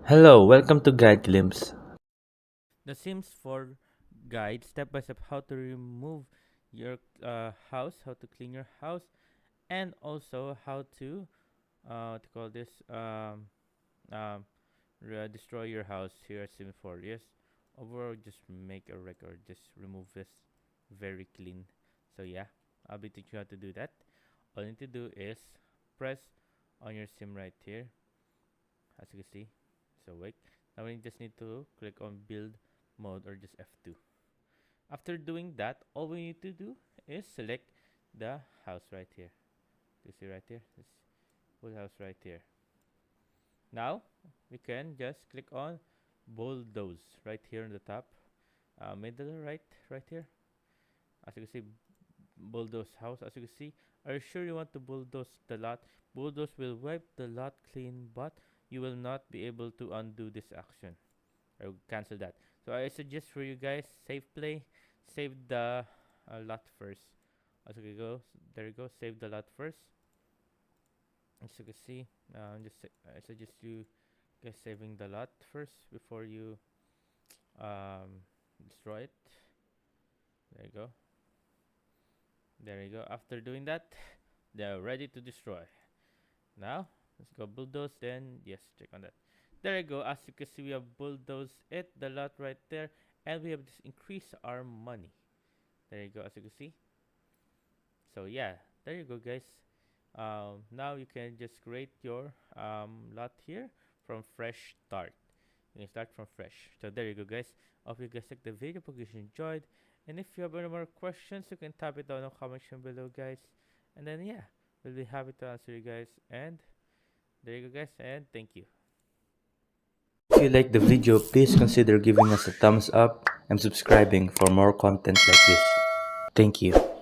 Hello, welcome to Guide Glimpse. The Sims 4 guide, step by step, how to remove your house, how to clean your house, and also how to what to call this um destroy your house here at Sims 4. Yes, overall, just make a record, just remove this very clean. So yeah, I'll be teaching you how to do that. All you need to do is press on your sim right here, as you can see. So wait, now we just need to click on build mode or just F2. After doing that, all we need to do is select the house right here. You see right here? This full house right here. Now, we can just click on bulldoze right here on the top. Middle right here. As you can see, bulldoze house. As you can see, are you sure you want to bulldoze the lot? Bulldoze will wipe the lot clean, but you will not be able to undo this action. Or cancel that. So I suggest for you guys, save play, save the lot first. As you go, there you go, save the lot first. As you can see, I suggest you guys saving the lot first before you destroy it. There you go. There you go. After doing that, they're ready to destroy. Now, let's go bulldoze. Then yes, check on that. There you go. As you can see, we have bulldozed it, the lot right there, and we have just increased our money. There you go, as you can see. So yeah, there you go, guys. Now you can just create your lot here from fresh start. You can start from fresh. So there you go, guys. Hope you guys like the video. Hope you guys enjoyed. And if you have any more questions, you can type it down in the comment section below, guys. And then yeah, we'll be happy to answer you guys. And there you go, guys. And thank you. If you like the video, please consider giving us a thumbs up and subscribing for more content like this. Thank you.